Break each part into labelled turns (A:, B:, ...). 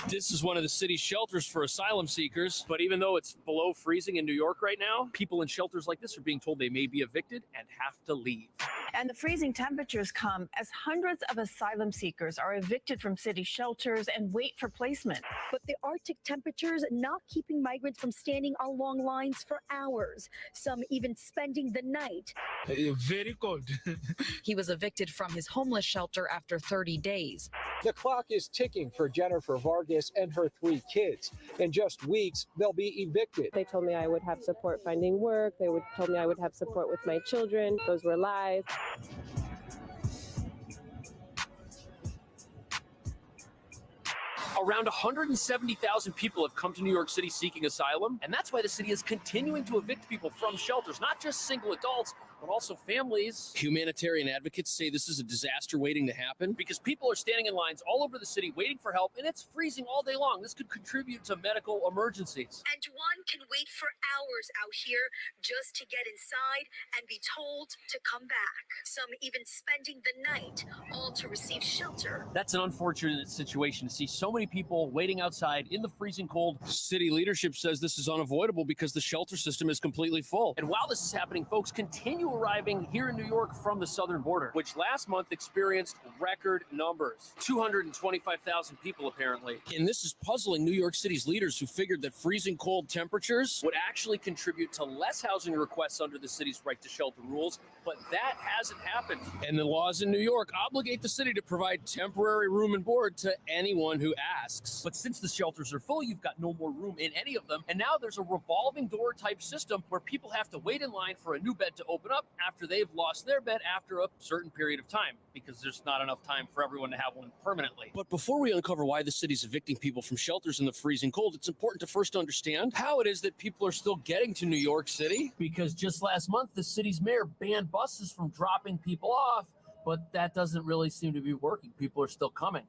A: This is one of the city's shelters for asylum seekers, but even though it's below freezing in New York right now, people in shelters like this are being told they may be evicted and have to leave.
B: And the freezing temperatures come as hundreds of asylum seekers are evicted from city shelters and wait for placement.
C: But the Arctic temperatures not keeping migrants from standing on long lines for hours, some even spending the night.
D: Very cold.
E: He was evicted from his homeless shelter after 30 days.
F: The clock is ticking for Jennifer Vargas and her 3 kids. In just weeks, they'll be evicted.
G: They told me I would have support finding work. They told me I would have support with my children. Those were lies.
A: Around 170,000 people have come to New York City seeking asylum, and that's why the city is continuing to evict people from shelters, not just single adults, but also families. Humanitarian advocates say this is a disaster waiting to happen because people are standing in lines all over the city waiting for help, and it's freezing all day long. This could contribute to medical emergencies.
C: And one can wait for hours out here just to get inside and be told to come back. Some even spending the night, all to receive shelter.
A: That's an unfortunate situation to see so many people waiting outside in the freezing cold. City leadership says this is unavoidable because the shelter system is completely full. And while this is happening, folks continue arriving here in New York from the southern border, which last month experienced record numbers. 225,000 people, apparently. And this is puzzling New York City's leaders who figured that freezing cold temperatures would actually contribute to less housing requests under the city's right to shelter rules, but that hasn't happened. And the laws in New York obligate the city to provide temporary room and board to anyone who asks. But since the shelters are full, you've got no more room in any of them. And now there's a revolving door type system where people have to wait in line for a new bed to open up after they've lost their bed after a certain period of time, because there's not enough time for everyone to have one permanently. But before we uncover why the city's evicting people from shelters in the freezing cold, it's important to first understand how it is that people are still getting to New York City. Because just last month, the city's mayor banned buses from dropping people off, but that doesn't really seem to be working. People are still coming.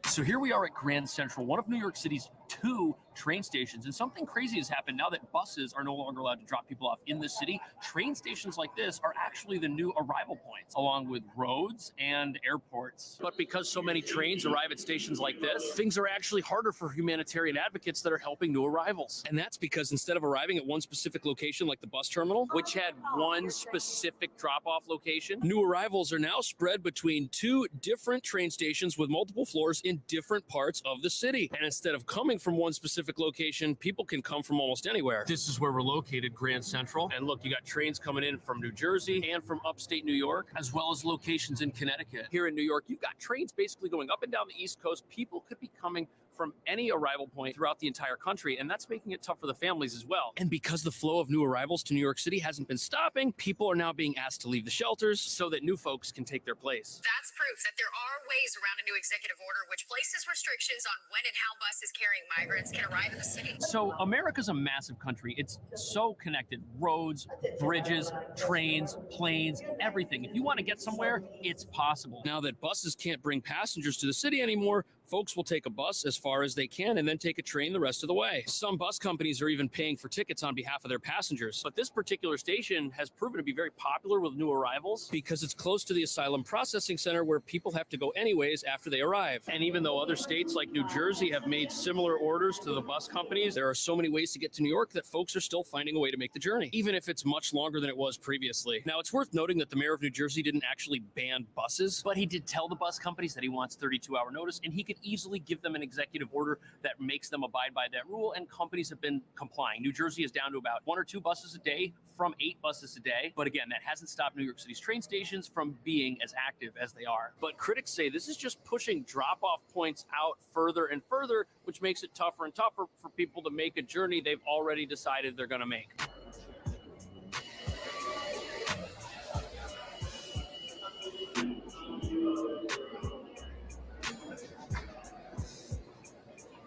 A: So here we are at Grand Central, one of New York City's 2 train stations, and something crazy has happened now that buses are no longer allowed to drop people off in the city. Train stations like this are actually the new arrival points, along with roads and airports. But because so many trains arrive at stations like this, things are actually harder for humanitarian advocates that are helping new arrivals. And that's because instead of arriving at one specific location like the bus terminal, which had one specific drop-off location, new arrivals are now spread between 2 different train stations with multiple floors in different parts of the city. And instead of coming from one specific location, people can come from almost anywhere. This is where we're located, Grand Central. And look, you got trains coming in from New Jersey and from upstate New York, as well as locations in Connecticut. Here in New York, you've got trains basically going up and down the East Coast. People could be coming from any arrival point throughout the entire country, and that's making it tough for the families as well. And because the flow of new arrivals to New York City hasn't been stopping, people are now being asked to leave the shelters so that new folks can take their place.
H: That's proof that there are ways around a new executive order which places restrictions on when and how buses carrying migrants can arrive in the city.
A: So America's a massive country. It's so connected. Roads, bridges, trains, planes, everything. If you want to get somewhere, it's possible. Now that buses can't bring passengers to the city anymore, folks will take a bus as far as they can and then take a train the rest of the way. Some bus companies are even paying for tickets on behalf of their passengers. But this particular station has proven to be very popular with new arrivals because it's close to the asylum processing center where people have to go anyways after they arrive. And even though other states like New Jersey have made similar orders to the bus companies, there are so many ways to get to New York that folks are still finding a way to make the journey, even if it's much longer than it was previously. Now, it's worth noting that the mayor of New Jersey didn't actually ban buses, but he did tell the bus companies that he wants 32-hour notice, and he could easily give them an executive order that makes them abide by that rule, and companies have been complying. New Jersey is down to about 1 or 2 buses a day from 8 buses a day. But again, that hasn't stopped New York City's train stations from being as active as they are. But critics say this is just pushing drop-off points out further and further, which makes it tougher and tougher for people to make a journey they've already decided they're going to make.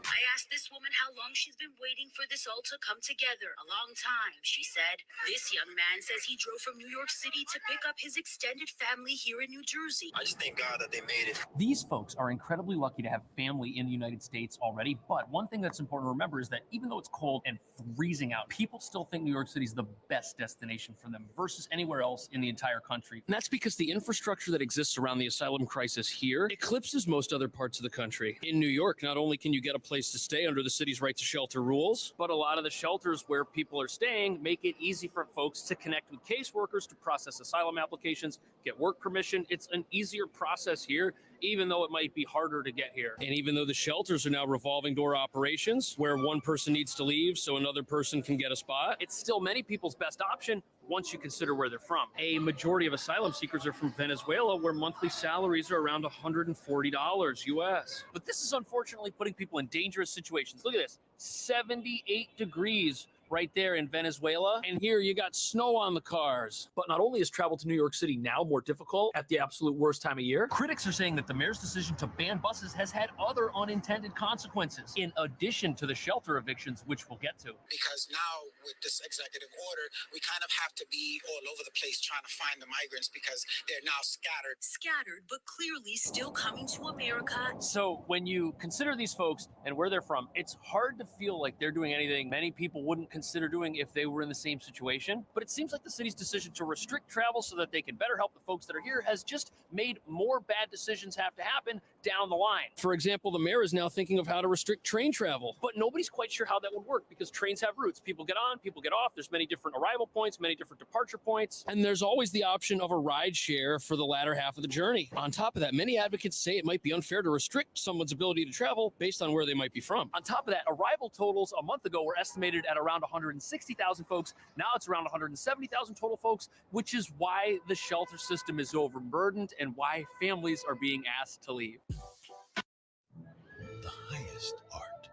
C: I asked this woman how long she's been waiting for this all to come together. A long time, she said. This young man says he drove from New York City to pick up his extended family here in New Jersey.
D: I just thank God that they made it.
A: These folks are incredibly lucky to have family in the United States already, but one thing that's important to remember is that even though it's cold and freezing out, people still think New York City is the best destination for them versus anywhere else in the entire country. And that's because the infrastructure that exists around the asylum crisis here eclipses most other parts of the country. In New York, not only can you get a place to stay under the city's right to shelter rules, but a lot of the shelters where people are staying make it easy for folks to connect with caseworkers to process asylum applications, get work permission. It's an easier process here, even though it might be harder to get here. And even though the shelters are now revolving door operations where one person needs to leave so another person can get a spot, it's still many people's best option once you consider where they're from. A majority of asylum seekers are from Venezuela, where monthly salaries are around $140 US. But this is unfortunately putting people in dangerous situations. Look at this, 78 degrees right there in Venezuela. And here you got snow on the cars. But not only is travel to New York City now more difficult at the absolute worst time of year, critics are saying that the mayor's decision to ban buses has had other unintended consequences, in addition to the shelter evictions, which we'll get to.
I: Because now with this executive order, we kind of have to be all over the place trying to find the migrants because they're now scattered.
C: Scattered, but clearly still coming to America.
A: So when you consider these folks and where they're from, it's hard to feel like they're doing anything many people wouldn't consider doing if they were in the same situation. But it seems like the city's decision to restrict travel so that they can better help the folks that are here has just made more bad decisions have to happen down the line. For example, the mayor is now thinking of how to restrict train travel, but nobody's quite sure how that would work because trains have routes. People get on, people get off. There's many different arrival points, many different departure points, and there's always the option of a ride share for the latter half of the journey. On top of that, many advocates say it might be unfair to restrict someone's ability to travel based on where they might be from. On top of that, arrival totals a month ago were estimated at around 160,000 folks. Now it's around 170,000 total folks, which is why the shelter system is overburdened and why families are being asked to leave.
J: The highest art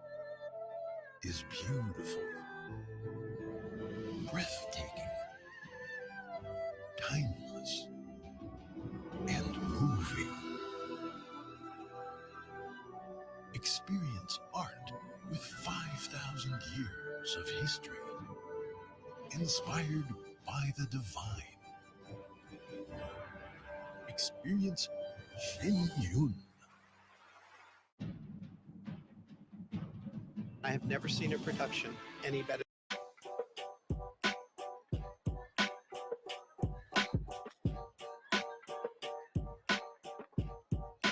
J: is beautiful, breathtaking, timeless, and moving. Experience art with 5,000 years of history, inspired by the divine. Experience Shen Yun.
K: I have never seen a production any better.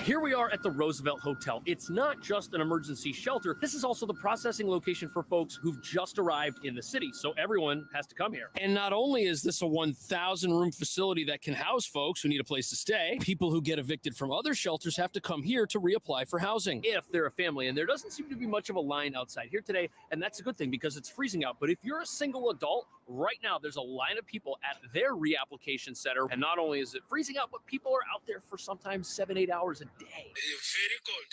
A: Here we are at the Roosevelt Hotel. It's not just an emergency shelter. This is also the processing location for folks who've just arrived in the city. So everyone has to come here. And not only is this a 1,000 room facility that can house folks who need a place to stay, people who get evicted from other shelters have to come here to reapply for housing if they're a family. And there doesn't seem to be much of a line outside here today. And that's a good thing because it's freezing out. But if you're a single adult, right now there's a line of people at their reapplication center. And not only is it freezing out, but people are out there for sometimes 7-8 hours a day.
D: Very cold.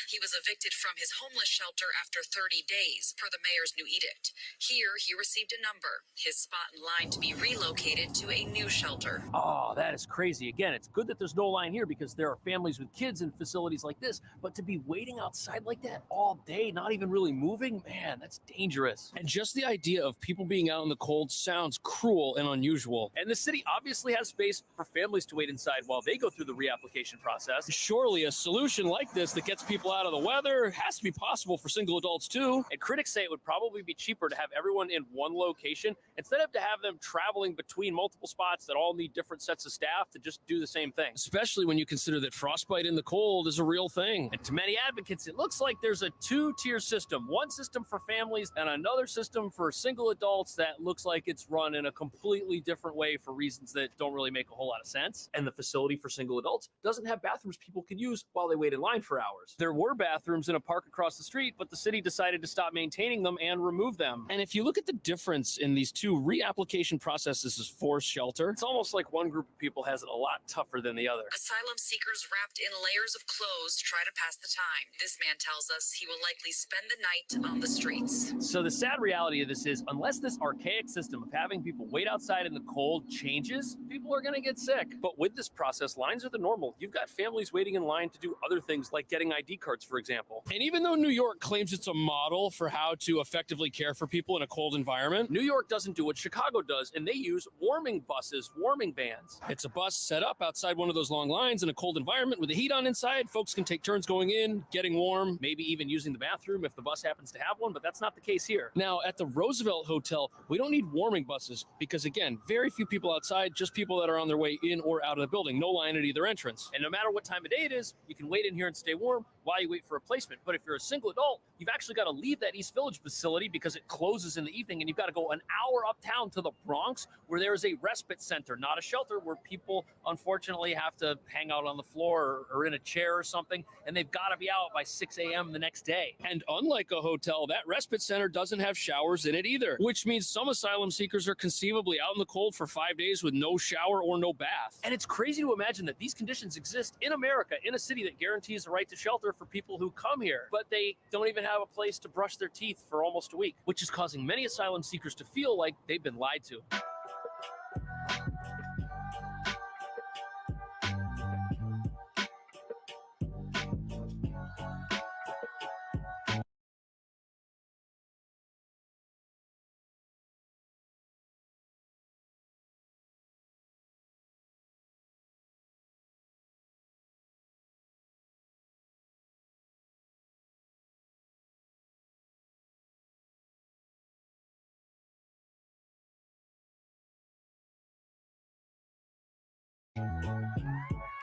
E: He was evicted from his homeless shelter after 30 days, per the mayor's new edict. Here, he received a number, his spot in line to be relocated to a new shelter.
A: Oh, that is crazy. Again, it's good that there's no line here because there are families with kids in facilities like this, but to be waiting outside like that all day, not even really moving, man, that's dangerous. And just the idea of people being out in the cold sounds cruel and unusual. And the city obviously has space for families to wait inside while they go through the reapplication process. Surely a solution like this that gets people out of the weather has to be possible for single adults too. And critics say it would probably be cheaper to have everyone in one location instead of to have them traveling between multiple spots that all need different sets of staff to just do the same thing. Especially when you consider that frostbite in the cold is a real thing. And to many advocates, it looks like there's a two-tier system. One system for families and another system for single adults that looks like it's run in a completely different way for reasons that don't really make a whole lot of sense. And the facility for single adults doesn't have bathrooms people can use while they wait in line for hours. There were bathrooms in a park across the street, but the city decided to stop maintaining them and remove them. And if you look at the difference in these two reapplication processes as forced shelter, it's almost like one group of people has it a lot tougher than the other.
E: Asylum seekers wrapped in layers of clothes try to pass the time. This man tells us he will likely spend the night on the streets.
A: So the sad reality of this is, unless this archaic system of having people wait outside in the cold changes, people are going to get sick. But with this process, lines are the normal. You've got families waiting waiting in line to do other things like getting ID cards, for example. And even though New York claims it's a model for how to effectively care for people in a cold environment, New York doesn't do what Chicago does, and they use warming buses, warming vans. It's a bus set up outside one of those long lines in a cold environment with the heat on inside. Folks can take turns going in, getting warm, maybe even using the bathroom if the bus happens to have one, but that's not the case here. Now, at the Roosevelt Hotel, we don't need warming buses because, again, very few people outside, just people that are on their way in or out of the building. No line at either entrance. And no matter what time of day it is, you can wait in here and stay warm while you wait for a placement. But if you're a single adult, you've actually got to leave that East Village facility because it closes in the evening, and you've got to go an hour uptown to the Bronx, where there is a respite center, not a shelter, where people unfortunately have to hang out on the floor or in a chair or something, and they've got to be out by 6 a.m. the next day. And unlike a hotel, that respite center doesn't have showers in it either, which means some asylum seekers are conceivably out in the cold for 5 days with no shower or no bath. And it's crazy to imagine that these conditions exist in America, in a city that guarantees the right to shelter for people who come here, but they don't even have a place to brush their teeth for almost a week, which is causing many asylum seekers to feel like they've been lied to.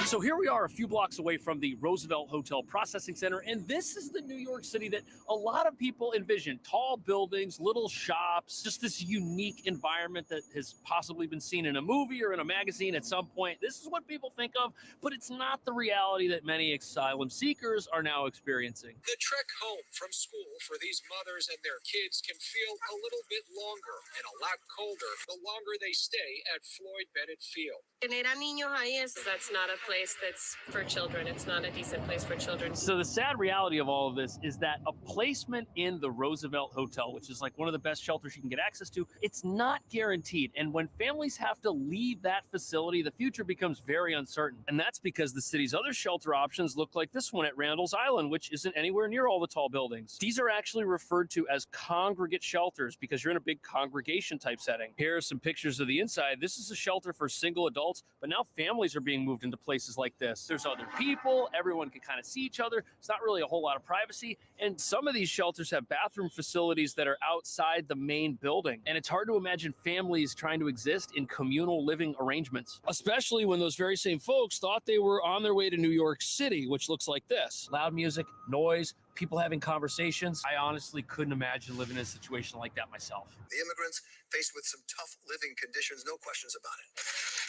A: So here we are a few blocks away from the Roosevelt Hotel Processing Center, and this is the New York City that a lot of people envision. Tall buildings, little shops, just this unique environment that has possibly been seen in a movie or in a magazine at some point. This is what people think of, but it's not the reality that many asylum seekers are now experiencing.
F: The trek home from school for these mothers and their kids can feel a little bit longer and a lot colder the longer they stay at Floyd Bennett Field.
G: That's not a place that's for children. It's not a decent place for children.
A: So the sad reality of all of this is that a placement in the Roosevelt Hotel, which is like one of the best shelters you can get access to, it's not guaranteed. And when families have to leave that facility, the future becomes very uncertain. And that's because the city's other shelter options look like this one at Randall's Island, which isn't anywhere near all the tall buildings. These are actually referred to as congregate shelters because you're in a big congregation type setting. Here are some pictures of the inside. This is a shelter for single adults, but now families are being moved into places like this. There's other people, everyone can kind of see each other. It's not really a whole lot of privacy. And some of these shelters have bathroom facilities that are outside the main building. And it's hard to imagine families trying to exist in communal living arrangements, especially when those very same folks thought they were on their way to New York City, which looks like this. Loud music, noise, people having conversations. I honestly couldn't imagine living in a situation like that myself.
D: The immigrants faced with some tough living conditions, no questions about it.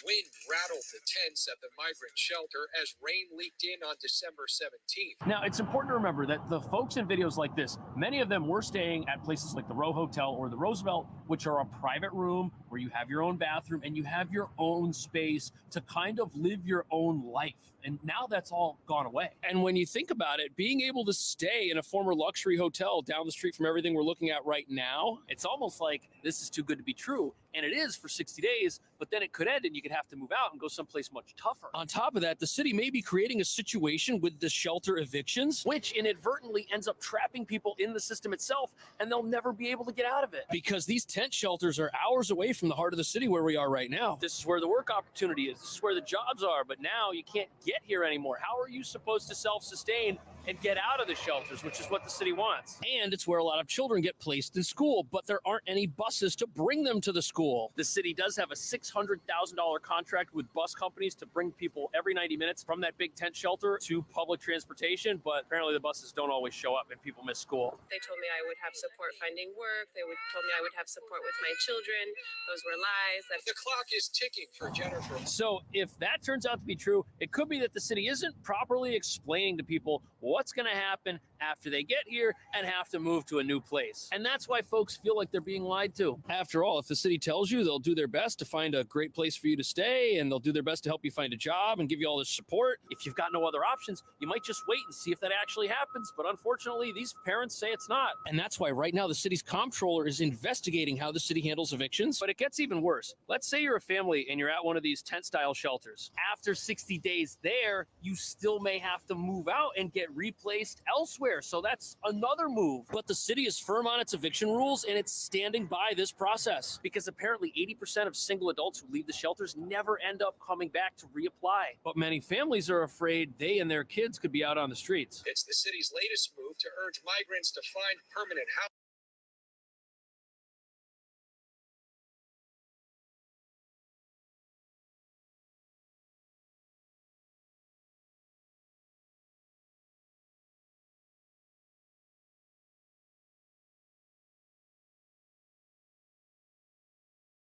F: Wind rattled the tents at the migrant shelter as rain leaked in on December 17th.
A: Now, it's important to remember that the folks in videos like this, many of them were staying at places like the Row Hotel or the Roosevelt, which are a private room where you have your own bathroom and you have your own space to kind of live your own life. And now that's all gone away. And when you think about it, being able to stay in a former luxury hotel down the street from everything we're looking at right now, it's almost like this is too good to be true. And it is for 60 days, but then it could end and you could have to move out and go someplace much tougher. On top of that, the city may be creating a situation with the shelter evictions, which inadvertently ends up trapping people in the system itself, and they'll never be able to get out of it. Because these tent shelters are hours away from the heart of the city where we are right now. This is where the work opportunity is. This is where the jobs are, but now you can't get here anymore. How are you supposed to self-sustain and get out of the shelters, which is what the city wants? And it's where a lot of children get placed in school, but there aren't any buses to bring them to the school. The city does have a $600,000 contract with bus companies to bring people every 90 minutes from that big tent shelter to public transportation, but apparently the buses don't always show up and people miss school.
G: They told me I would have support finding work. Told me I would have support with my children. Those were lies.
F: The clock is ticking for Jennifer.
A: So if that turns out to be true, it could be that the city isn't properly explaining to people what's going to happen after they get here and have to move to a new place. And that's why folks feel like they're being lied to. After all, if the city tells you, they'll do their best to find a great place for you to stay, and they'll do their best to help you find a job and give you all this support. If you've got no other options, you might just wait and see if that actually happens. But unfortunately, these parents say it's not. And that's why right now the city's comptroller is investigating how the city handles evictions. But it gets even worse. Let's say you're a family and you're at one of these tent-style shelters. After 60 days there, you still may have to move out and get replaced elsewhere. So that's another move. But the city is firm on its eviction rules, and it's standing by this process because apparently 80% of single adults who leave the shelters never end up coming back to reapply. But many families are afraid they and their kids could be out on the streets.
F: It's the city's latest move to urge migrants to find permanent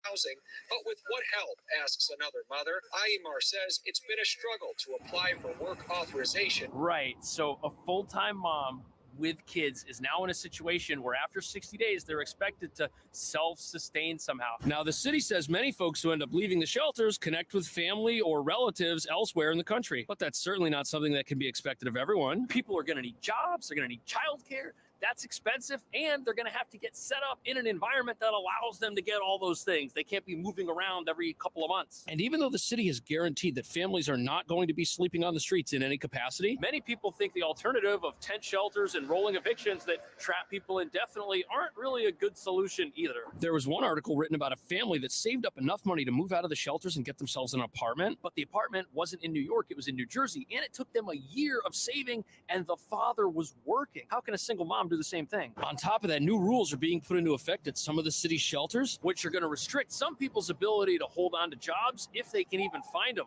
F: housing, but with what help, asks another mother. Ayimar says it's been a struggle to apply for work authorization.
A: Right. So a full-time mom with kids is now in a situation where after 60 days, they're expected to self-sustain somehow. Now, the city says many folks who end up leaving the shelters connect with family or relatives elsewhere in the country. But that's certainly not something that can be expected of everyone. People are going to need jobs. They're going to need childcare. That's expensive, and they're going to have to get set up in an environment that allows them to get all those things. They can't be moving around every couple of months. And even though the city has guaranteed that families are not going to be sleeping on the streets in any capacity, many people think the alternative of tent shelters and rolling evictions that trap people indefinitely aren't really a good solution either. There was one article written about a family that saved up enough money to move out of the shelters and get themselves an apartment, but the apartment wasn't in New York, it was in New Jersey, and it took them a year of saving, and the father was working. How can a single mom do the same thing? On top of that, new rules are being put into effect at some of the city's shelters, which are going to restrict some people's ability to hold on to jobs if they can even find them.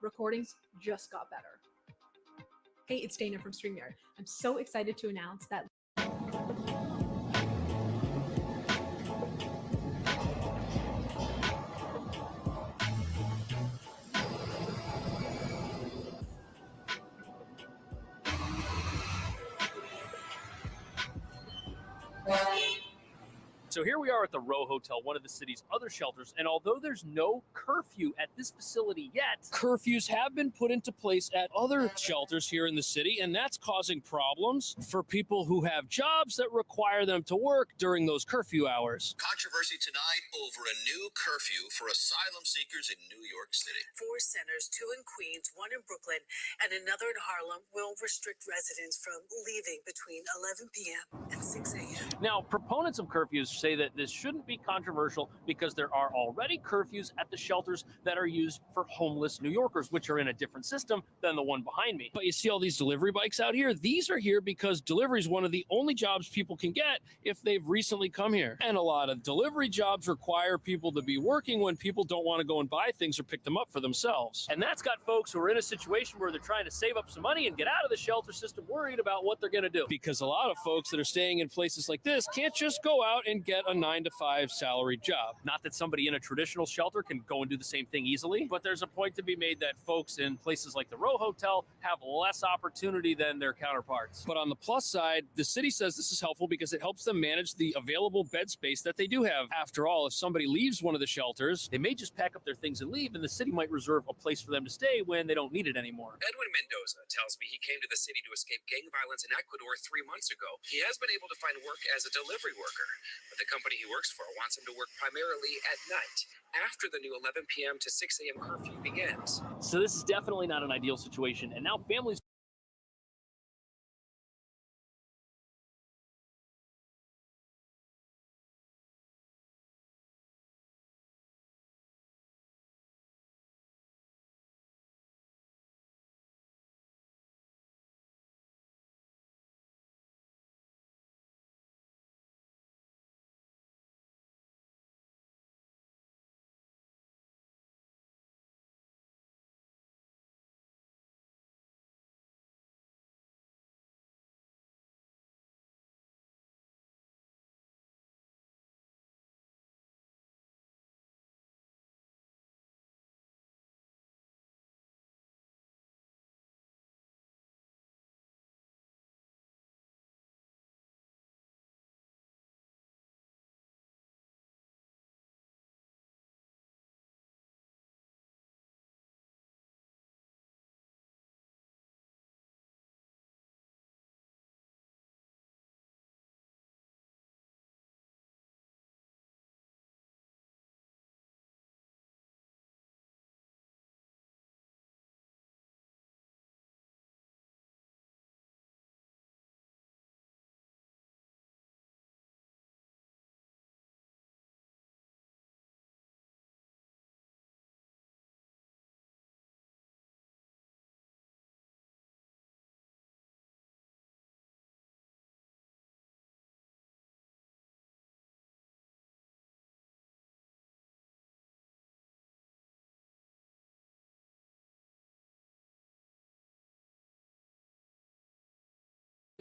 L: Recordings just got better. Hey, it's Dana from StreamYard. I'm so excited to announce that
A: So here we are at the Row Hotel, one of the city's other shelters, and although there's no curfew at this facility yet, curfews have been put into place at other shelters here in the city, and that's causing problems for people who have jobs that require them to work during those curfew hours.
D: Controversy tonight over a new curfew for asylum seekers in New York City.
M: 4 centers, 2 in Queens, 1 in Brooklyn, and another in Harlem, will restrict residents from leaving between 11 p.m. and 6 a.m.
A: Now, proponents of curfews say that this shouldn't be controversial because there are already curfews at the shelters that are used for homeless New Yorkers, which are in a different system than the one behind me. But you see all these delivery bikes out here? These are here because delivery is one of the only jobs people can get if they've recently come here. And a lot of delivery jobs require people to be working when people don't want to go and buy things or pick them up for themselves. And that's got folks who are in a situation where they're trying to save up some money and get out of the shelter system worried about what they're going to do. Because a lot of folks that are staying in places like this can't just go out and get a 9-to-5 salaried job. Not that somebody in a traditional shelter can go and do the same thing easily, but there's a point to be made that folks in places like the Row Hotel have less opportunity than their counterparts. But on the plus side, the city says this is helpful because it helps them manage the available bed space that they do have. After all, if somebody leaves one of the shelters, they may just pack up their things and leave, and the city might reserve a place for them to stay when they don't need it anymore.
N: Edwin Mendoza tells me he came to the city to escape gang violence in Ecuador 3 months ago. He has been able to find work as a delivery worker, but the company he works for wants him to work primarily at night, after the new 11 p.m. to 6 a.m. curfew begins.
A: So this is definitely not an ideal situation, and now families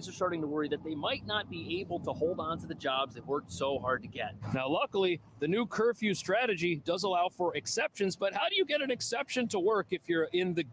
A: are starting to worry that they might not be able to hold on to the jobs they've worked so hard to get. Now, luckily, the new curfew strategy does allow for exceptions, but how do you get an exception to work if you're in the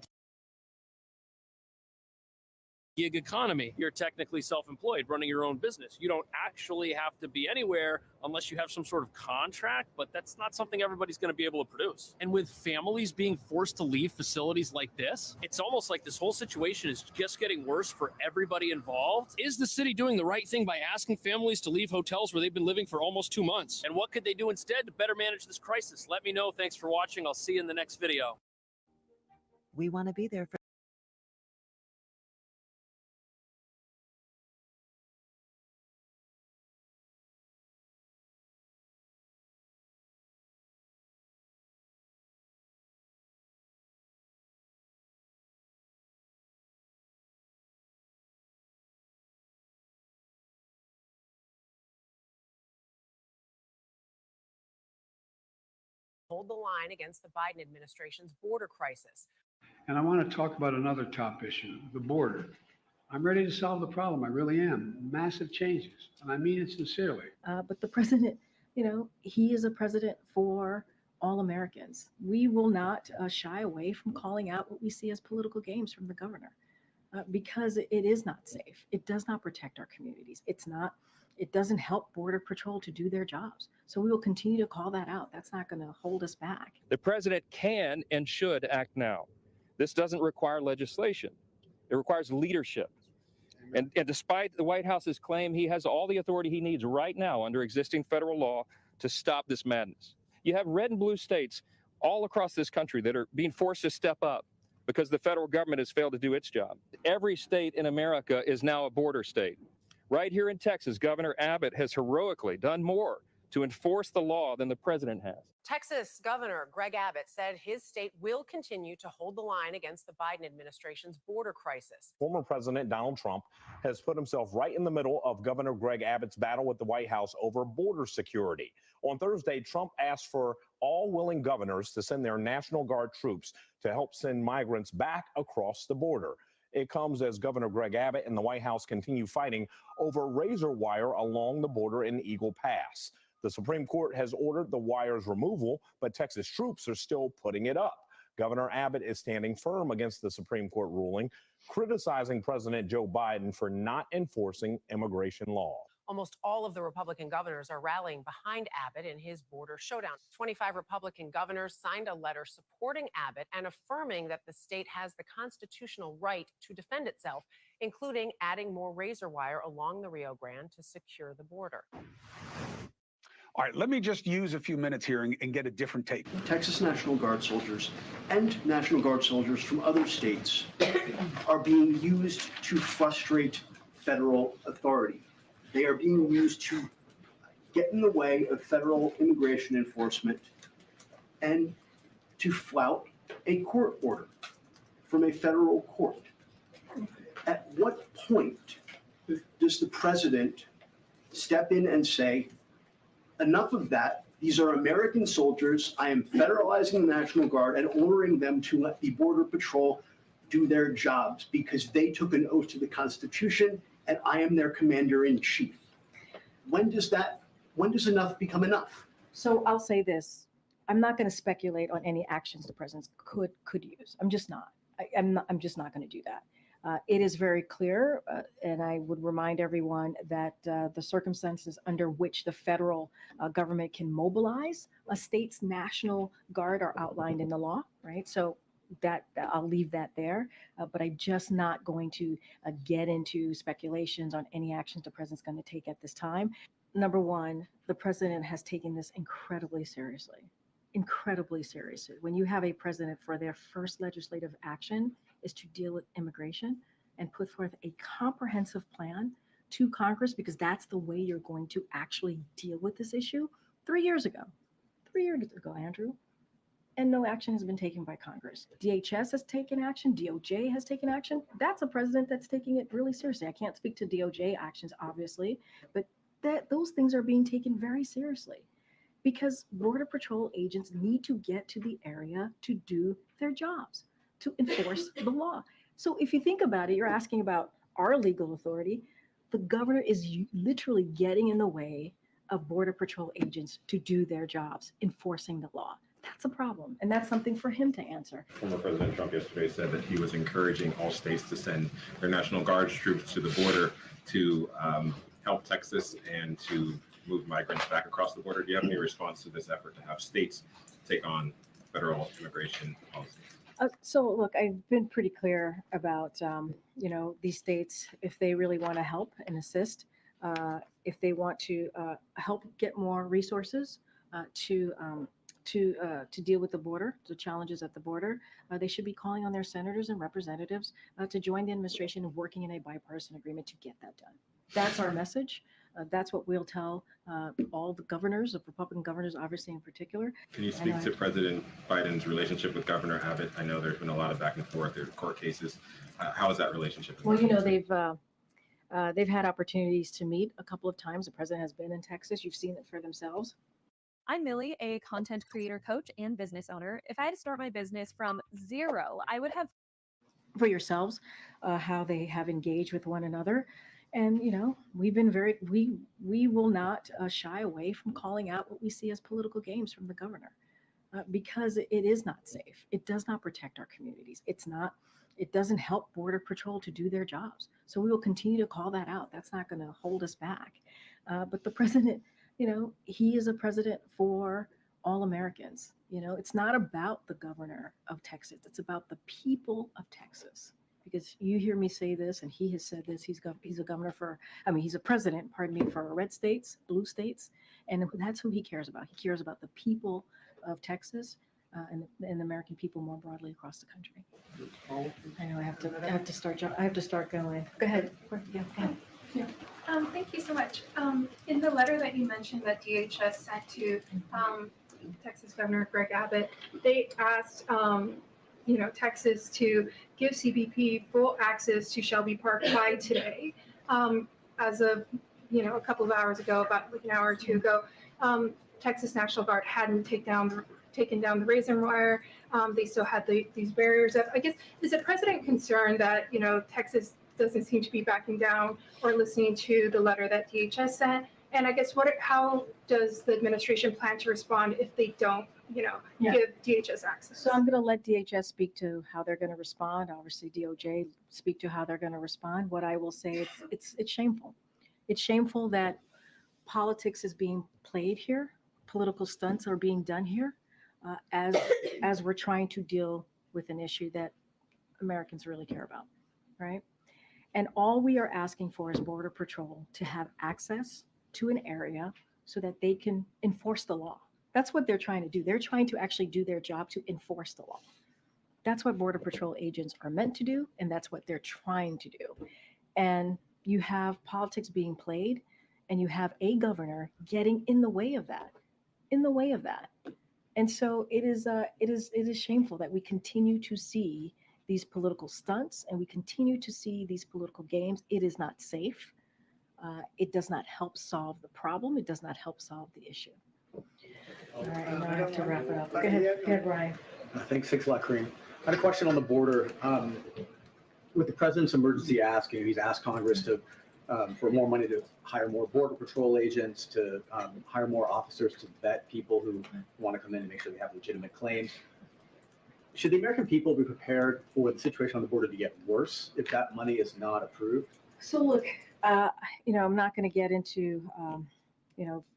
A: gig economy? You're technically self-employed, running your own business. You don't actually have to be anywhere unless you have some sort of contract, but that's not something everybody's going to be able to produce. And with families being forced to leave facilities like this, it's almost like this whole situation is just getting worse for everybody involved. Is the city doing the right thing by asking families to leave hotels where they've been living for almost 2 months? And what could they do instead to better manage this crisis? Let me know. Thanks for watching. I'll see you in the next video.
O: We want to be there for
P: hold the line against the Biden administration's border crisis.
Q: And I want to talk about another top issue, the border. I'm ready to solve the problem. I really am. Massive changes. And I mean it sincerely.
R: But the president, he is a president for all Americans. We will not shy away from calling out what we see as political games from the governor because it is not safe. It does not protect our communities. It doesn't help Border Patrol to do their jobs. So we will continue to call that out. That's not going to hold us back.
S: The president can and should act now. This doesn't require legislation. It requires leadership. And despite the White House's claim, he has all the authority he needs right now under existing federal law to stop this madness. You have red and blue states all across this country that are being forced to step up because the federal government has failed to do its job. Every state in America is now a border state. Right here in Texas, Governor Abbott has heroically done more to enforce the law than the president has.
P: Texas Governor Greg Abbott said his state will continue to hold the line against the Biden administration's border crisis.
T: Former President Donald Trump has put himself right in the middle of Governor Greg Abbott's battle with the White House over border security. On Thursday, Trump asked for all willing governors to send their National Guard troops to help send migrants back across the border. It comes as Governor Greg Abbott and the White House continue fighting over razor wire along the border in Eagle Pass. The Supreme Court has ordered the wire's removal, but Texas troops are still putting it up. Governor Abbott is standing firm against the Supreme Court ruling, criticizing President Joe Biden for not enforcing immigration law.
P: Almost all of the Republican governors are rallying behind Abbott in his border showdown. 25 Republican governors signed a letter supporting Abbott and affirming that the state has the constitutional right to defend itself, including adding more razor wire along the Rio Grande to secure the border.
U: All right, let me just use a few minutes here and get a different take.
V: Texas National Guard soldiers and National Guard soldiers from other states are being used to frustrate federal authority. They are being used to get in the way of federal immigration enforcement and to flout a court order from a federal court. At what point does the president step in and say, enough of that, these are American soldiers, I am federalizing the National Guard and ordering them to let the Border Patrol do their jobs because they took an oath to the Constitution and I am their commander-in-chief. When does enough become enough?
R: So I'll say this. I'm not going to speculate on any actions the president could use. I'm just not. I'm just not going to do that. It is very clear, and I would remind everyone that the circumstances under which the federal government can mobilize a state's National Guard are outlined in the law, right? So that I'll leave that there, but I'm just not going to get into speculations on any actions the president's going to take at this time. Number one, the president has taken this incredibly seriously. When you have a president for their first legislative action is to deal with immigration and put forth a comprehensive plan to Congress, because that's the way you're going to actually deal with this issue. 3 years ago, Andrew, and no action has been taken by Congress. DHS has taken action. DOJ has taken action. That's a president that's taking it really seriously. I can't speak to DOJ actions, obviously, but those things are being taken very seriously because Border Patrol agents need to get to the area to do their jobs, to enforce the law. So if you think about it, you're asking about our legal authority. The governor is literally getting in the way of Border Patrol agents to do their jobs, enforcing the law. That's a problem, and that's something for him to answer.
B: Former President Trump yesterday said that he was encouraging all states to send their National Guard troops to the border to help Texas and to move migrants back across the border. Do you have any response to this effort to have states take on federal immigration policies?
R: So look, I've been pretty clear about, these states, if they really want to help and assist, if they want to help get more resources to deal with the border, the challenges at the border, they should be calling on their senators and representatives to join the administration and working in a bipartisan agreement to get that done. That's our message. That's what we'll tell all the governors, the Republican governors, obviously in particular.
B: Can you speak to President Biden's relationship with Governor Abbott? I know there's been a lot of back and forth. There are court cases. How is that relationship?
R: Well, they've had opportunities to meet a couple of times. The president has been in Texas. You've seen it for themselves.
H: I'm Millie, a content creator, coach, and business owner. If I had to start my business from zero, I would have
R: For yourselves, how they have engaged with one another. And, we've been we will not shy away from calling out what we see as political games from the governor because it is not safe. It does not protect our communities. It doesn't help Border Patrol to do their jobs. So we will continue to call that out. That's not going to hold us back. But the president, he is a president for all Americans. It's not about the governor of Texas. It's about the people of Texas. Because you hear me say this, and he has said this. He's a governor he's a president, for red states, blue states, and that's who he cares about. He cares about the people of Texas and the American people more broadly across the country. I know I have to start going. Go ahead. Yeah, go ahead.
W: Yeah. Thank you so much. In the letter that you mentioned that DHS sent to Texas Governor Greg Abbott, they asked Texas to give CBP full access to Shelby Park by today. As of a couple of hours ago, about like an hour or two ago, Texas National Guard hadn't taken down the razor wire. They still had these barriers up. I guess, is the president concerned that Texas doesn't seem to be backing down or listening to the letter that DHS sent? And I guess how does the administration plan to respond if they don't give DHS access?
R: So I'm going to let DHS speak to how they're going to respond. Obviously, DOJ speak to how they're going to respond. What I will say, it's shameful. It's shameful that politics is being played here. Political stunts are being done here as we're trying to deal with an issue that Americans really care about, right? And all we are asking for is Border Patrol to have access to an area so that they can enforce the law. That's what they're trying to do. They're trying to actually do their job to enforce the law. That's what Border Patrol agents are meant to do, and that's what they're trying to do. And you have politics being played, and you have a governor getting in the way of that. And so it is shameful that we continue to see these political stunts and we continue to see these political games. It is not safe. It does not help solve the problem. It does not help solve the issue. All right, now I have to wrap it up. Go ahead, Ryan.
X: Thanks a lot, Kareem. I had a question on the border. With the president's emergency ask, he's asked Congress to for more money to hire more Border Patrol agents, to hire more officers to vet people who want to come in and make sure they have legitimate claims. Should the American people be prepared for the situation on the border to get worse if that money is not approved?
R: So look, I'm not going to get into,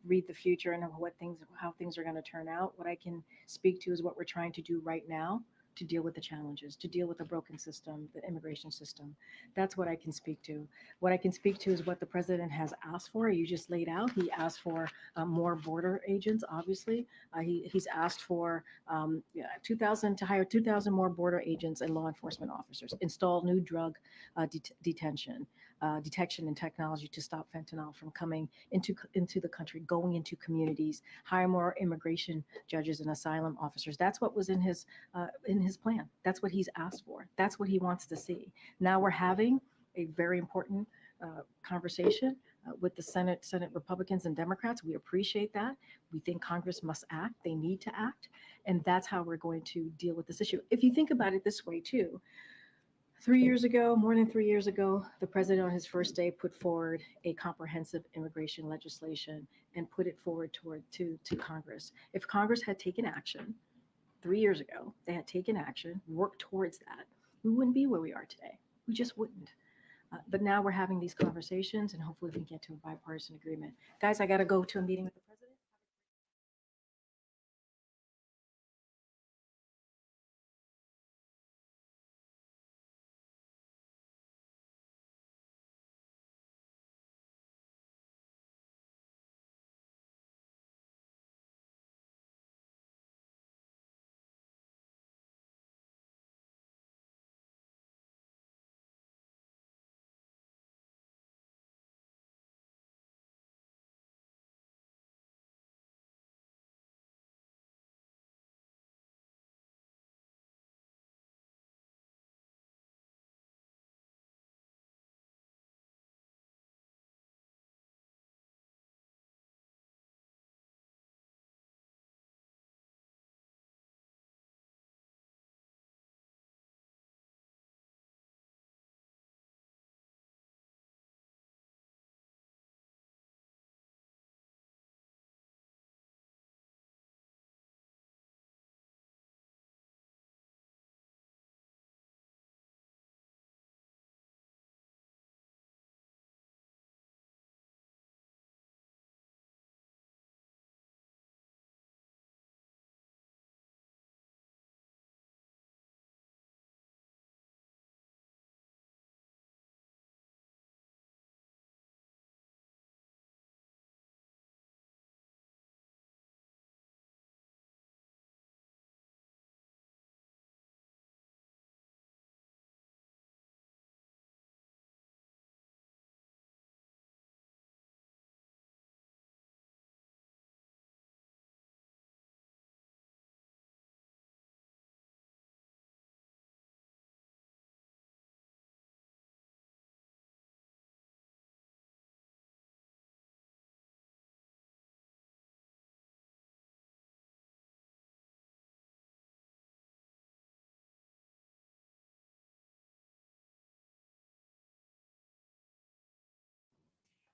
R: read the future and how things are going to turn out. What I can speak to is what we're trying to do right now to deal with the challenges, to deal with the broken system, the immigration system. That's what I can speak to. What I can speak to is what the president has asked for. You just laid out. He asked for more border agents, obviously. He's asked for 2,000 to hire 2,000 more border agents and law enforcement officers, install new drug detection and technology to stop fentanyl from coming into the country, going into communities, hire more immigration judges and asylum officers. That's what was in his plan. That's what he's asked for. That's what he wants to see. Now we're having a very important conversation with the Senate Republicans and Democrats. We appreciate that. We think Congress must act. They need to act. And that's how we're going to deal with this issue. If you think about it this way too, 3 years ago, more than 3 years ago, the president on his first day put forward a comprehensive immigration legislation and put it forward to Congress. If Congress had taken action 3 years ago, they had taken action, worked towards that, we wouldn't be where we are today. We just wouldn't. But now we're having these conversations, and hopefully we can get to a bipartisan agreement. Guys, I got to go to a meeting with the president.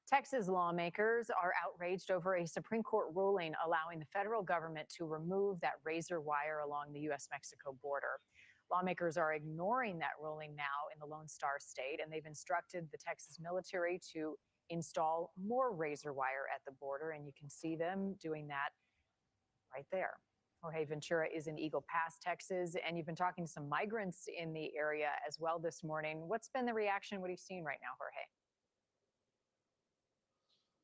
C: Texas lawmakers are outraged over a Supreme Court ruling allowing the federal government to remove that razor wire along the U.S.-Mexico border. Lawmakers are ignoring that ruling now in the Lone Star State, and they've instructed the Texas military to install more razor wire at the border, and you can see them doing that right there. Jorge Ventura is in Eagle Pass, Texas, and you've been talking to some migrants in the area as well this morning. What's been the reaction? What are you seeing right now, Jorge?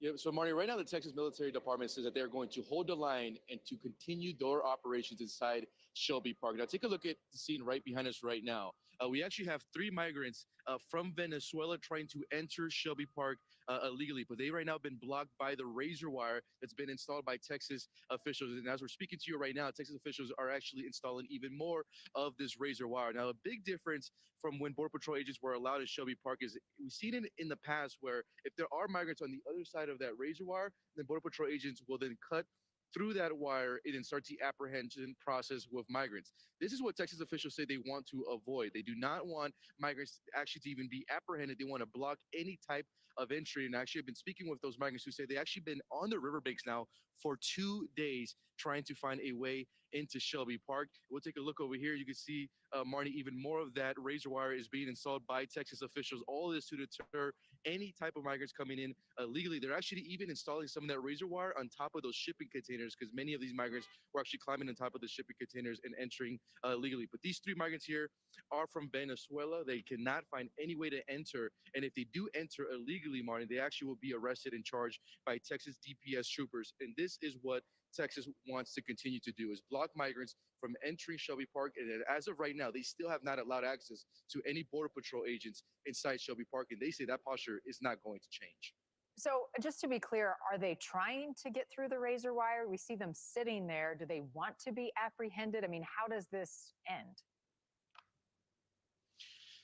I: Yeah, so Marnie, right now the Texas Military Department says that they're going to hold the line and to continue their operations inside Shelby Park. Now take a look at the scene right behind us right now. We actually have 3 migrants from Venezuela trying to enter Shelby Park illegally, but they right now have been blocked by the razor wire that's been installed by Texas officials. And as we're speaking to you right now, Texas officials are actually installing even more of this razor wire. Now, a big difference from when Border Patrol agents were allowed in Shelby Park is we've seen it in the past where if there are migrants on the other side of that razor wire, then Border Patrol agents will then cut through that wire and then start the apprehension process with migrants. This is what Texas officials say they want to avoid. They do not want migrants actually to even be apprehended. They want to block any type of entry. And actually, I've been speaking with those migrants who say they actually been on the riverbanks now for 2 days trying to find a way into Shelby Park. We'll take a look over here. You can see, Marnie, even more of that razor wire is being installed by Texas officials. All this to deter any type of migrants coming in illegally. They're actually even installing some of that razor wire on top of those shipping containers because many of these migrants were actually climbing on top of the shipping containers and entering illegally. But these 3 migrants here are from Venezuela. They cannot find any way to enter. And if they do enter illegally, Martin, they actually will be arrested and charged by Texas DPS troopers. And this is what Texas wants to continue to do, is block migrants from entering Shelby Park. And as of right now, they still have not allowed access to any Border Patrol agents inside Shelby Park. And they say that posture is not going to change.
C: So just to be clear, are they trying to get through the razor wire? We see them sitting there. Do they want to be apprehended? I mean, how does this end?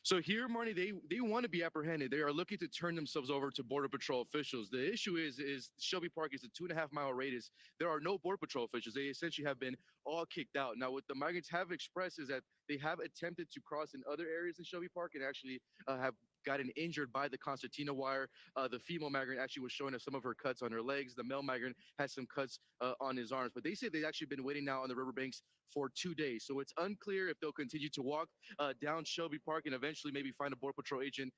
I: So here, Marnie, they want to be apprehended. They are looking to turn themselves over to Border Patrol officials. The issue is Shelby Park is a 2.5 mile radius. There are no Border Patrol officials. They essentially have been all kicked out. Now, what the migrants have expressed is that they have attempted to cross in other areas in Shelby Park and actually have gotten injured by the concertina wire. The female migrant actually was showing us some of her cuts on her legs. The male migrant has some cuts on his arms. But they say they've actually been waiting now on the riverbanks for 2 days. So it's unclear if they'll continue to walk down Shelby Park and eventually maybe find a Border Patrol agent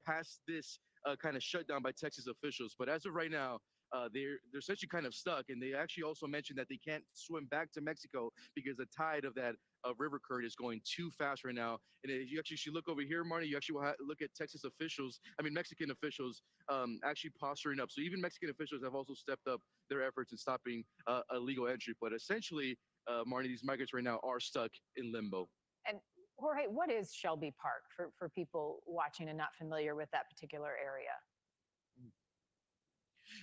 I: past this kind of shutdown by Texas officials. But as of right now, they're essentially kind of stuck, and they actually also mentioned that they can't swim back to Mexico because the tide of that river current is going too fast right now. And if you actually should look over here, Marty, you actually will look at Mexican officials actually posturing up. So even Mexican officials have also stepped up their efforts in stopping illegal entry. But essentially, Marty, these migrants right now are stuck in limbo.
C: And Jorge, what is Shelby Park for people watching and not familiar with that particular area?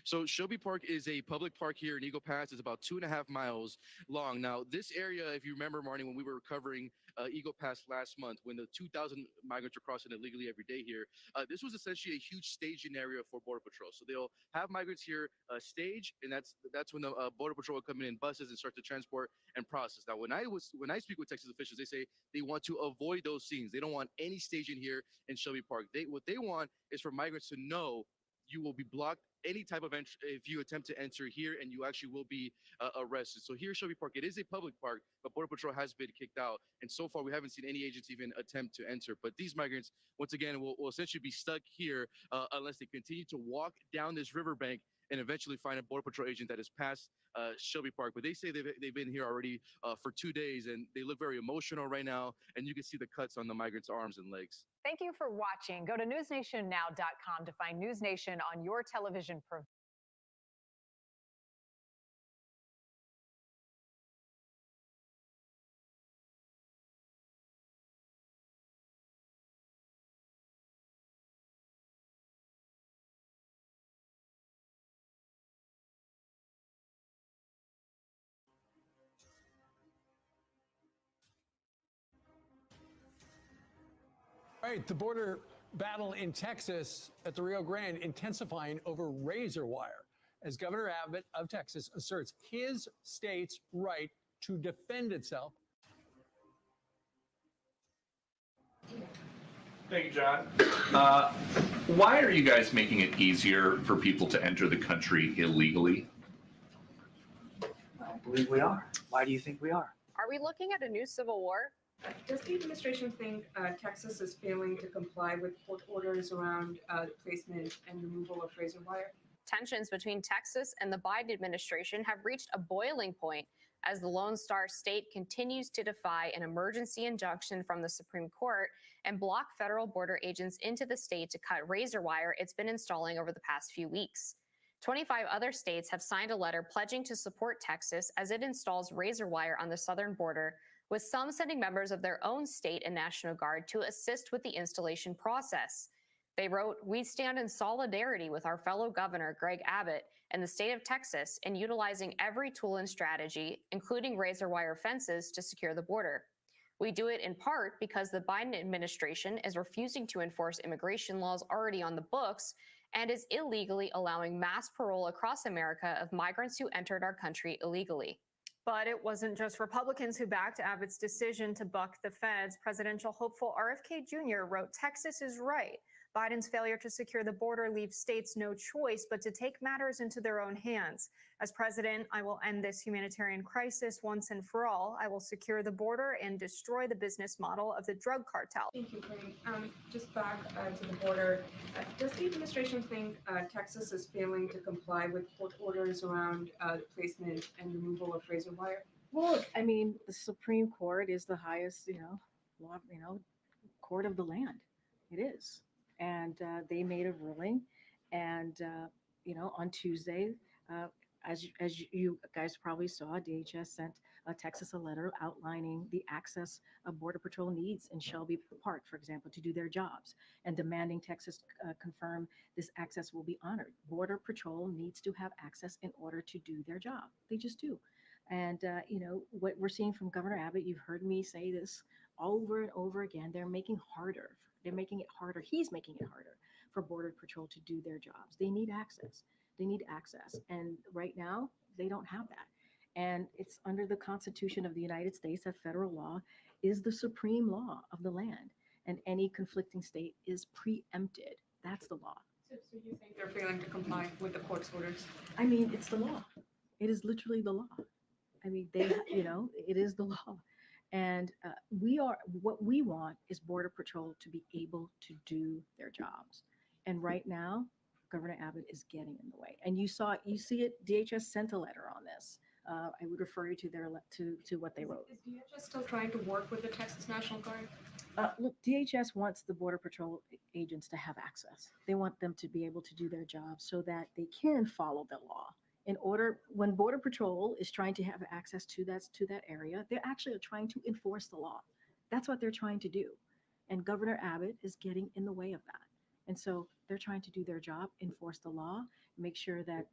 I: So Shelby Park is a public park here in Eagle Pass. It's about 2.5 miles long. Now, this area, if you remember, Marnie, when we were covering Eagle Pass last month, when the 2,000 migrants were crossing illegally every day here, this was essentially a huge staging area for Border Patrol. So they'll have migrants here stage, and that's when the Border Patrol will come in buses and start to transport and process. Now, when I speak with Texas officials, they say they want to avoid those scenes. They don't want any staging here in Shelby Park. What they want is for migrants to know you will be blocked any type of entry if you attempt to enter here, and you actually will be arrested. So here, Shelby Park, it is a public park, but Border Patrol has been kicked out, and so far we haven't seen any agents even attempt to enter. But these migrants, once again, will essentially be stuck here unless they continue to walk down this riverbank and eventually find a Border Patrol agent that is past Shelby Park. But they say they've been here already for 2 days, and they look very emotional right now, and you can see the cuts on the migrants' arms and legs.
C: Thank you for watching. Go to newsnationnow.com to find News Nation on your television provider.
E: All right, the border battle in Texas at the Rio Grande intensifying over razor wire as Governor Abbott of Texas asserts his state's right to defend itself.
G: Thank you, John. Why are you guys making it easier for people to enter the country illegally?
J: I believe we are. Why do you think we are?
P: Are we looking at a new civil war?
K: Does the administration think Texas is failing to comply with court orders around the placement and removal of razor wire?
P: Tensions between Texas and the Biden administration have reached a boiling point as the Lone Star State continues to defy an emergency injunction from the Supreme Court and block federal border agents into the state to cut razor wire it's been installing over the past few weeks. 25 other states have signed a letter pledging to support Texas as it installs razor wire on the southern border, with some sending members of their own state and National Guard to assist with the installation process. They wrote, "We stand in solidarity with our fellow governor, Greg Abbott, and the state of Texas in utilizing every tool and strategy, including razor wire fences, to secure the border. We do it in part because the Biden administration is refusing to enforce immigration laws already on the books and is illegally allowing mass parole across America of migrants who entered our country illegally."
Y: But it wasn't just Republicans who backed Abbott's decision to buck the feds. Presidential hopeful RFK Jr. wrote, "Texas is right. Biden's failure to secure the border leaves states no choice but to take matters into their own hands. As president, I will end this humanitarian crisis once and for all. I will secure the border and destroy the business model of the drug cartel."
K: Thank you, Corinne. Just back to the border, does the administration think Texas is failing to comply with court orders around the placement and removal of razor wire?
R: Well, look, I mean, the Supreme Court is the highest, law, court of the land. It is. And they made a ruling. And, on Tuesday, as you guys probably saw, DHS sent Texas a letter outlining the access Border Patrol needs in Shelby Park, for example, to do their jobs, and demanding Texas confirm this access will be honored. Border Patrol needs to have access in order to do their job. They just do. And, what we're seeing from Governor Abbott, you've heard me say this over and over again. They're making harder. They're making it harder. He's making it harder for Border Patrol to do their jobs. They need access. They need access. And right now, they don't have that. And it's under the Constitution of the United States that federal law is the supreme law of the land. And any conflicting state is preempted. That's the law.
K: So you think they're failing to comply with the court's orders?
R: I mean, it's the law. It is literally the law. I mean, it is the law. And what we want is Border Patrol to be able to do their jobs. And right now, Governor Abbott is getting in the way. And you see it, DHS sent a letter on this. I would refer you to to what they wrote.
K: Is DHS still trying to work with the Texas National Guard?
R: Look, DHS wants the Border Patrol agents to have access. They want them to be able to do their job so that they can follow the law. When Border Patrol is trying to have access to that area, they're actually trying to enforce the law. That's what they're trying to do. And Governor Abbott is getting in the way of that. And so they're trying to do their job, enforce the law, make sure that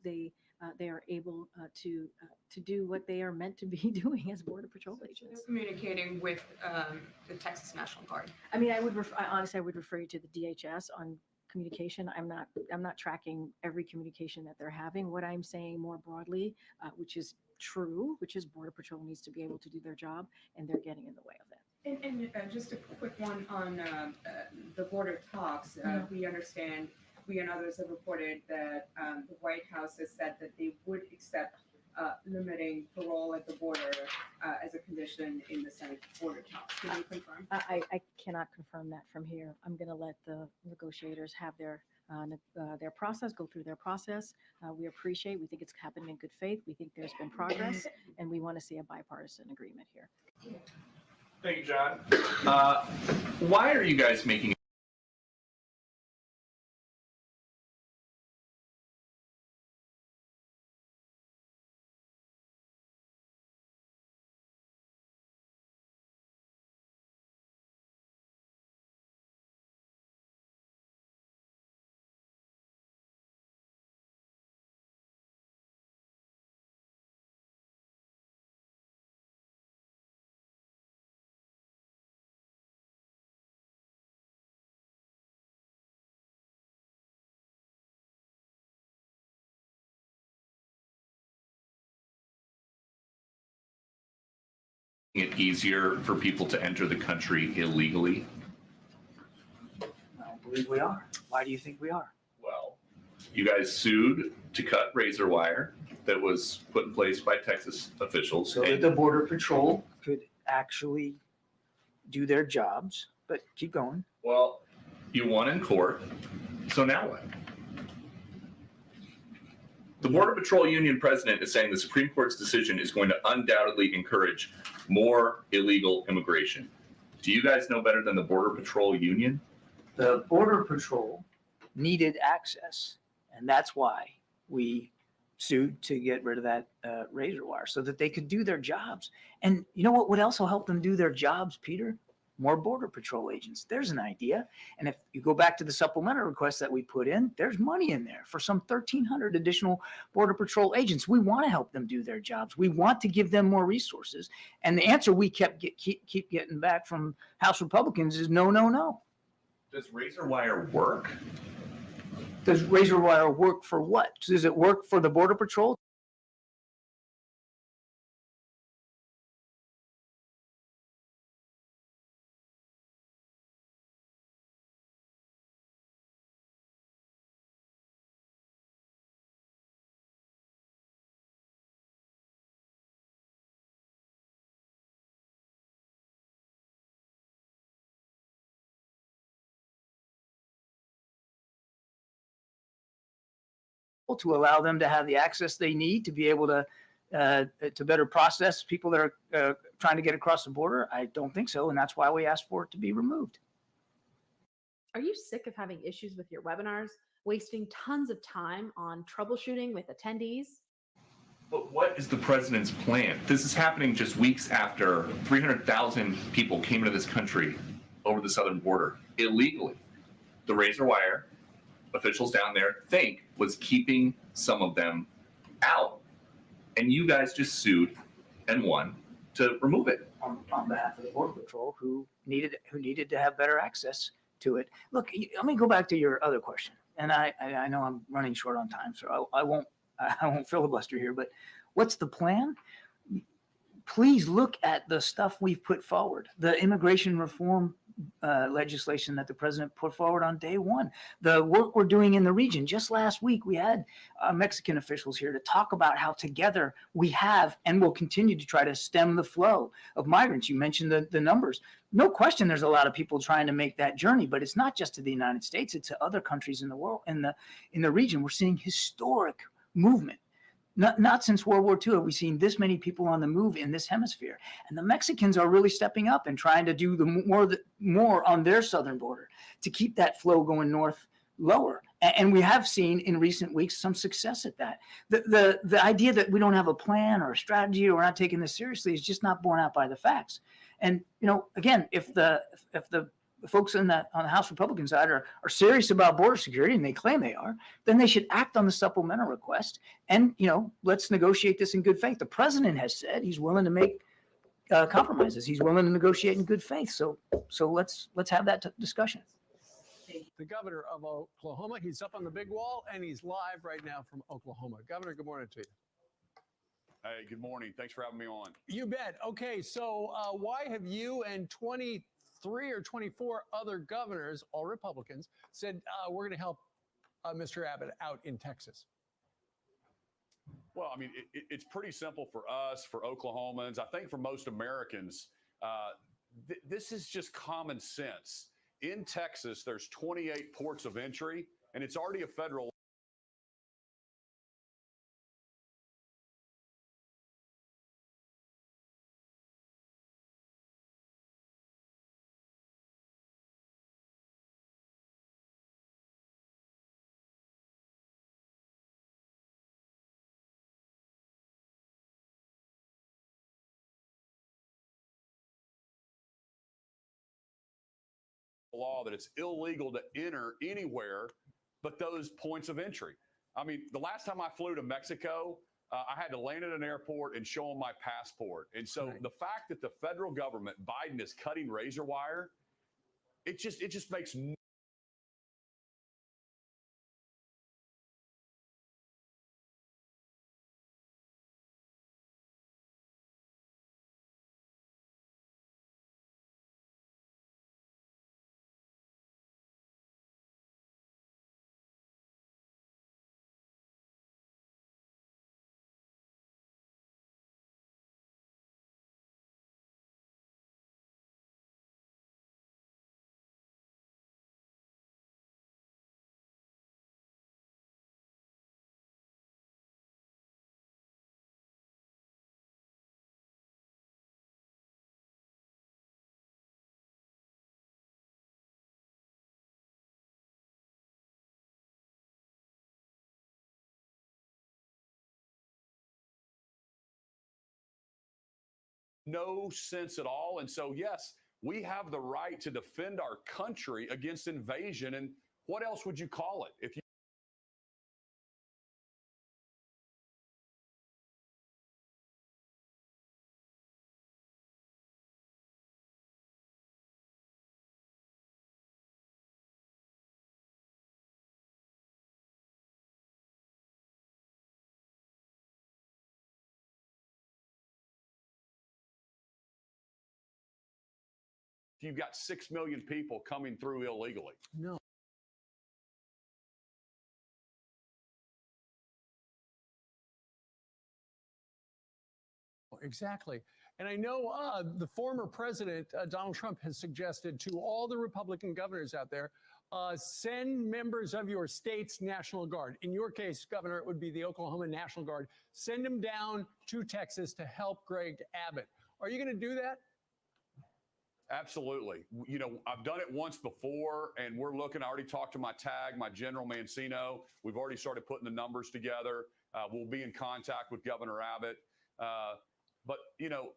R: they are able to do what they are meant to be doing as Border Patrol agents.
K: They're communicating with the Texas National Guard.
R: I mean, honestly, I would refer you to the DHS on communication. I'm not tracking every communication that they're having. What I'm saying more broadly, which is true, which is Border Patrol needs to be able to do their job, and they're getting in the way of it.
K: And just a quick one on the border talks. We understand, we and others have reported that the White House has said that they would accept limiting parole at the border as a condition in the Senate border talks. Can you confirm?
R: I cannot confirm that from here. I'm going to let the negotiators have their process, go through their process. We think it's happened in good faith. We think there's been progress, and we want to see a bipartisan agreement here.
G: Thank you, John. Why are you guys making it easier for people to enter the country illegally?
J: I don't believe we are. Why do you think we are?
G: Well, you guys sued to cut razor wire that was put in place by Texas officials.
J: So that the Border Patrol could actually do their jobs, but keep going.
G: Well, you won in court, so now what? The Border Patrol Union president is saying the Supreme Court's decision is going to undoubtedly encourage more illegal immigration. Do you guys know better than the Border Patrol Union?
J: The Border Patrol needed access, and that's why we sued to get rid of that razor wire so that they could do their jobs. And you know what would also help them do their jobs, Peter? More Border Patrol agents. There's an idea. And if you go back to the supplemental request that we put in, there's money in there for some 1,300 additional Border Patrol agents. We want to help them do their jobs. We want to give them more resources. And the answer we keep getting back from House Republicans is no, no, no.
G: Does razor wire work?
J: Does razor wire work for what? Does it work for the Border Patrol? To allow them to have the access they need to be able to better process people that are trying to get across the border? I don't think so, and that's why we asked for it to be removed.
D: Are you sick of having issues with your webinars, wasting tons of time on troubleshooting with attendees?
G: But what is the president's plan? This is happening just weeks after 300,000 people came into this country over the southern border illegally. The razor wire officials down there think was keeping some of them out. And you guys just sued and won to remove it.
J: on behalf of the Border Patrol who needed to have better access to it. Look, let me go back to your other question, and I know I'm running short on time, so I won't filibuster here. But what's the plan? Please look at the stuff we've put forward, the immigration reform legislation that the president put forward on day one, the work we're doing in the region. Just last week, we had Mexican officials here to talk about how together we have and will continue to try to stem the flow of migrants. You mentioned the numbers. No question there's a lot of people trying to make that journey, but it's not just to the United States, it's to other countries in the world, in the region. We're seeing historic movement. Not since World War II have we seen this many people on the move in this hemisphere. And the Mexicans are really stepping up and trying to do more on their southern border to keep that flow going north lower. And we have seen in recent weeks some success at that. The idea that we don't have a plan or a strategy or we're not taking this seriously is just not borne out by the facts. And, again, if the folks on the House Republican side are serious about border security, and they claim they are, then they should act on the supplemental request. And, let's negotiate this in good faith. The president has said he's willing to make compromises. He's willing to negotiate in good faith. So let's have that discussion.
E: The governor of Oklahoma, he's up on the big wall, and he's live right now from Oklahoma. Governor, good morning to you.
A: Hey, good morning. Thanks for having me on.
E: You bet. Okay, so why have you and 23 or 24 other governors, all Republicans, said we're going to help Mr. Abbott out in Texas?
A: Well, I mean, it's pretty simple for us, for Oklahomans. I think for most Americans, this is just common sense. In Texas, there's 28 ports of entry, and it's already a federal law that it's illegal to enter anywhere but those points of entry. I mean, the last time I flew to Mexico, I had to land at an airport and show them my passport. And so the fact that the federal government, Biden, is cutting razor wire, it just makes no sense at all. And so, yes, we have the right to defend our country against invasion. And what else would you call it? If you you've got 6 million people coming through illegally.
E: No. Exactly. And I know the former president, Donald Trump, has suggested to all the Republican governors out there, send members of your state's National Guard. In your case, Governor, it would be the Oklahoma National Guard. Send them down to Texas to help Greg Abbott. Are you going to do that?
A: Absolutely. I've done it once before, and we're looking. I already talked to my General Mancino. We've already started putting the numbers together. We'll be in contact with Governor Abbott. But,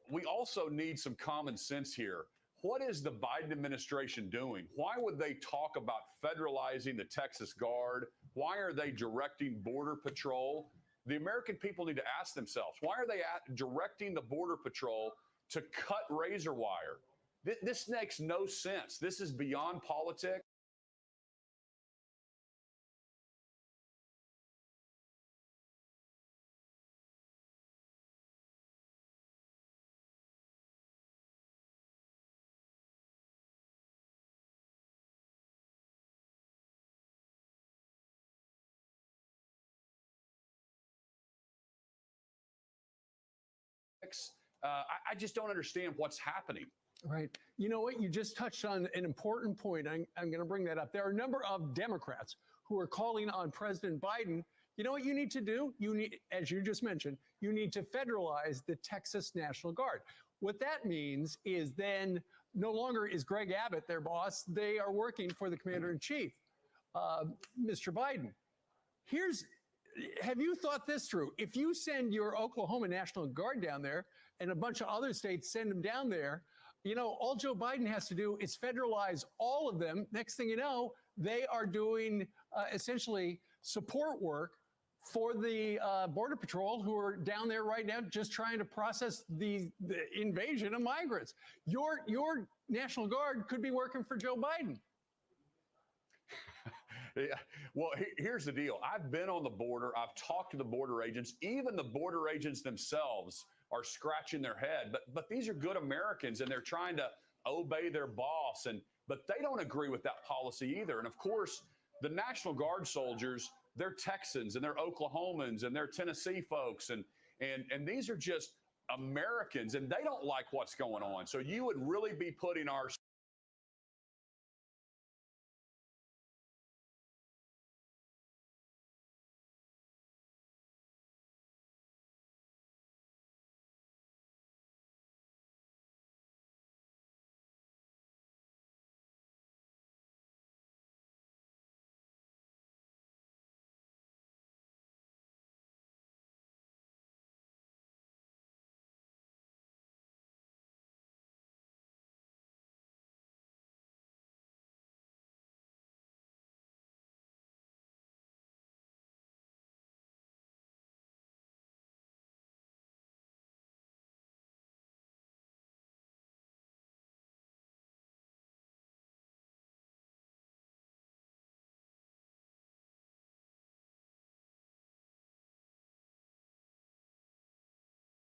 A: we also need some common sense here. What is the Biden administration doing? Why would they talk about federalizing the Texas Guard? Why are they directing Border Patrol? The American people need to ask themselves, why are they directing the Border Patrol to cut razor wire. This makes no sense. This is beyond politics. I just don't understand what's happening.
E: Right. You know what? You just touched on an important point. I'm going to bring that up. There are a number of Democrats who are calling on President Biden. You know what you need to do? You need, as you just mentioned, you need to federalize the Texas National Guard. What that means is then no longer is Greg Abbott their boss. They are working for the commander in chief, Mr. Biden. Have you thought this through? If you send your Oklahoma National Guard down there and a bunch of other states send them down there, you know, all Joe Biden has to do is federalize all of them. Next thing you know, they are doing essentially support work for the Border Patrol, who are down there right now just trying to process the invasion of migrants. Your National Guard could be working for Joe Biden.
A: Yeah. Well, here's the deal. I've been on the border. I've talked to the border agents. Even the border agents themselves are scratching their head. But these are good Americans, and they're trying to obey their boss. But they don't agree with that policy either. And of course, the National Guard soldiers, they're Texans and they're Oklahomans and they're Tennessee folks. And these are just Americans, and they don't like what's going on. So you would really be putting our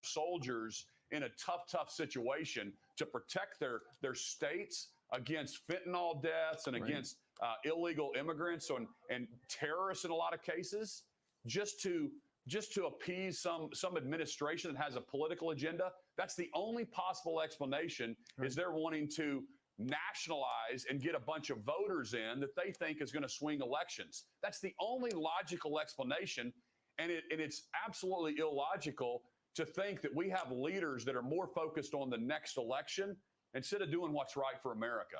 A: soldiers in a tough situation to protect their states against fentanyl deaths and against illegal immigrants and terrorists in a lot of cases, just to appease some administration that has a political agenda. That's the only possible explanation, is they're wanting to nationalize and get a bunch of voters in that they think is going to swing elections. That's the only logical explanation. And it's absolutely illogical to think that we have leaders that are more focused on the next election instead of doing what's right for America.